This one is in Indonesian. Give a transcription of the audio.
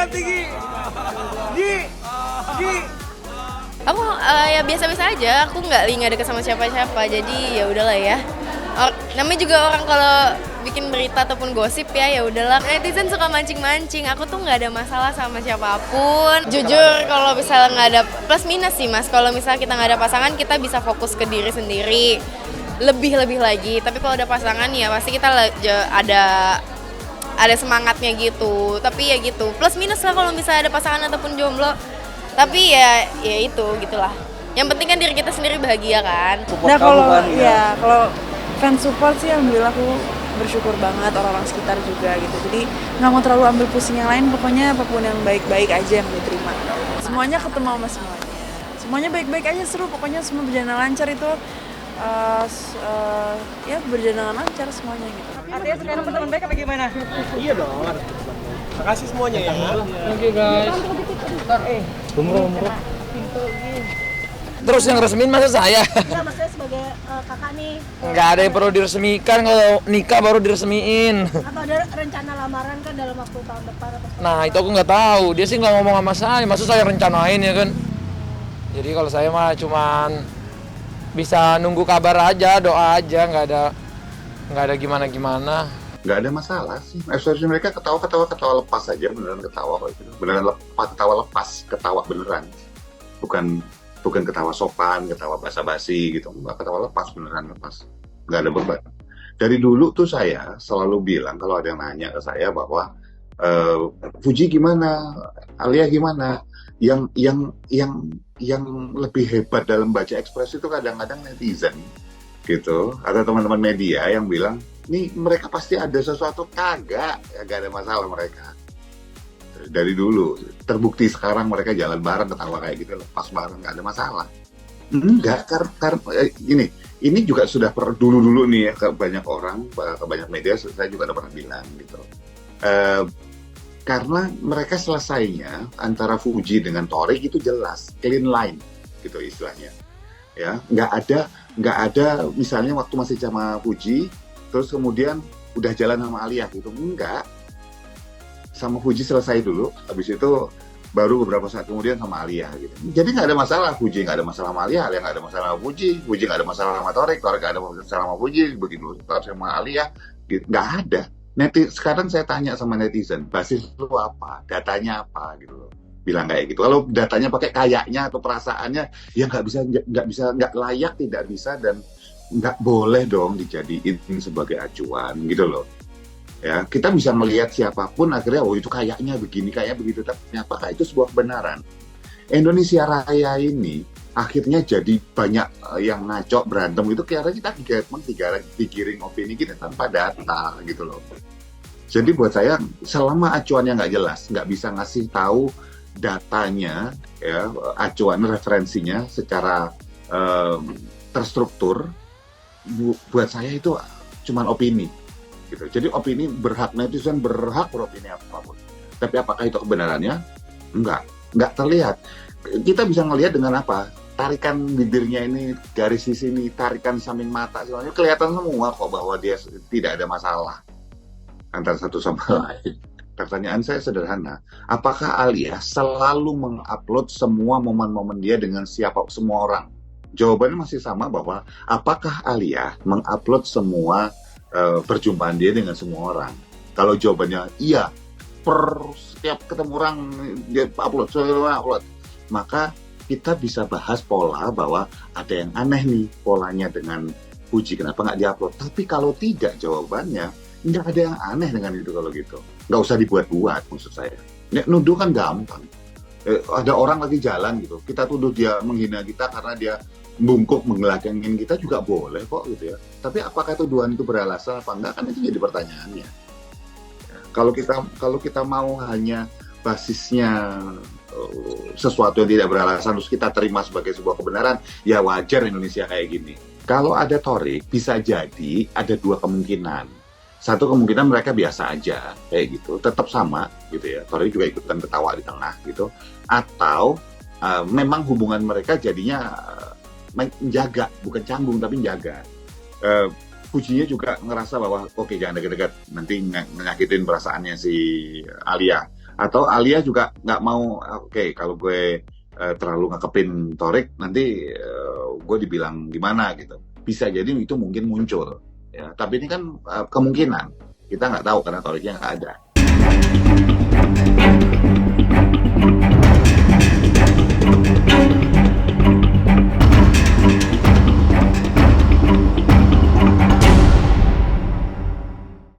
siap tinggi. Gi. Aku ya biasa-biasa aja, aku nggak deket sama siapa-siapa, jadi ya udahlah ya. Namanya juga orang kalau bikin berita ataupun gosip ya udahlah. Netizen suka mancing-mancing, aku tuh nggak ada masalah sama siapapun. Jujur kalau misalnya nggak ada plus minus sih mas, kalau misalnya kita nggak ada pasangan kita bisa fokus ke diri sendiri lebih lagi. Tapi kalau ada pasangan ya pasti kita ada semangatnya gitu. Tapi ya gitu plus minus lah kalau misalnya ada pasangan ataupun jomblo. Tapi ya itu gitulah. Yang penting kan diri kita sendiri bahagia kan. Nah kalau fans support sih alhamdulillah aku bersyukur banget, orang-orang sekitar juga gitu. Jadi nggak mau terlalu ambil pusing yang lain, pokoknya apapun yang baik-baik aja yang diterima. Semuanya ketemu sama semuanya baik-baik aja, seru, pokoknya semua berjalan lancar itu. Ya berjalan lancar semuanya gitu. Artinya sekarang teman baik apa gimana? Iya dong. Makasih semuanya ya. Thank you guys. Umroh. Terus yang resmin masa saya? Enggak, maksudnya sebagai kakak nih. Nggak ada yang perlu diresmikan, kalau nikah baru diresmiin. Atau ada rencana lamaran kan dalam waktu tahun depan atau Nah itu aku nggak tahu, dia sih nggak ngomong sama saya, maksud saya rencanain ya kan. Jadi kalau saya mah cuman bisa nunggu kabar aja, doa aja, nggak ada gimana-gimana. Nggak ada masalah sih, ekspresi mereka ketawa lepas aja, beneran ketawa kok itu. Beneran ketawa beneran. Bukan ketawa sopan, ketawa basa-basi gitu. Nggak ketawa lepas, beneran lepas. Nggak ada beban. Dari dulu tuh saya selalu bilang, kalau ada yang nanya ke saya bahwa Fuji gimana, Alia gimana, yang lebih hebat dalam baca ekspresi itu kadang-kadang netizen gitu, atau teman-teman media yang bilang, nih mereka pasti ada sesuatu, kagak ada masalah mereka. Dari dulu terbukti sekarang mereka jalan bareng, ketawa kayak gitu, lepas bareng, nggak ada masalah. Enggak, karena ini juga sudah dulu nih ya, ke banyak orang, ke banyak media, saya juga udah pernah bilang gitu. Karena mereka selesainya antara Fuji dengan Torik itu jelas, clean line gitu istilahnya. Ya, nggak ada misalnya waktu masih sama Fuji, terus kemudian udah jalan sama Alia gitu, enggak. Sama Fuji selesai dulu, habis itu baru beberapa saat kemudian sama Alia gitu. Jadi nggak ada masalah, Fuji nggak ada masalah sama Alia nggak ada masalah sama Fuji nggak ada masalah sama Torik nggak ada masalah sama Fuji, begitu sama Alia, gitu. Nggak ada. Sekarang saya tanya sama netizen, basis lu apa, datanya apa gitu loh. Bilang kayak gitu. Kalau datanya pakai kayaknya atau perasaannya, ya nggak layak, tidak bisa, dan nggak boleh dong dijadiin sebagai acuan gitu loh. Ya, kita bisa melihat siapapun akhirnya, oh itu kayaknya begini, kayak begitu, tapi apakah itu sebuah kebenaran? Indonesia Raya ini akhirnya jadi banyak yang ngaco, berantem itu karena kita digiring opini kita tanpa data gitu loh. Jadi buat saya, selama acuannya nggak jelas, nggak bisa ngasih tahu datanya, ya, acuan referensinya secara terstruktur, buat saya itu cuman opini. Gitu. Jadi opini netizen berhak beropini apapun. Tapi apakah itu kebenarannya? Nggak terlihat. Kita bisa ngelihat dengan apa? Tarikan bibirnya ini, garis di sini, tarikan samping mata, semuanya kelihatan semua kok bahwa dia tidak ada masalah antara satu sama lain. Pertanyaan saya sederhana, apakah Alia selalu mengupload semua momen-momen dia dengan semua orang? Jawabannya masih sama, bahwa apakah Alia mengupload semua perjumpaan dia dengan semua orang? Kalau jawabannya iya, setiap ketemu orang dia upload, maka kita bisa bahas pola bahwa ada yang aneh nih polanya dengan Fuji, kenapa nggak diupload? Tapi kalau tidak, jawabannya nggak ada yang aneh dengan itu. Kalau gitu nggak usah dibuat-buat, maksud saya. Nuduh kan gampang. Ada orang lagi jalan gitu, kita tuduh dia menghina kita karena dia bungkuk menggelakengin kita, juga boleh kok gitu ya. Tapi apakah tuduhan itu beralasan apa enggak, kan itu jadi pertanyaannya. Kalau kita mau hanya basisnya sesuatu yang tidak beralasan terus kita terima sebagai sebuah kebenaran, ya wajar Indonesia kayak gini. Kalau ada Torik, bisa jadi ada dua kemungkinan. Satu kemungkinan mereka biasa aja kayak gitu, tetap sama gitu ya. Torik juga ikutan ketawa di tengah gitu. Atau memang hubungan mereka jadinya menjaga, bukan canggung tapi menjaga. Fujinya juga ngerasa bahwa oke, jangan dekat-dekat, nanti nyakitin perasaannya si Alia. Atau Alia juga nggak mau, oke, kalau gue terlalu ngekepin Torik, nanti gue dibilang gimana gitu. Bisa jadi itu mungkin muncul. Ya, tapi ini kan kemungkinan. Kita nggak tahu karena Toriknya nggak ada.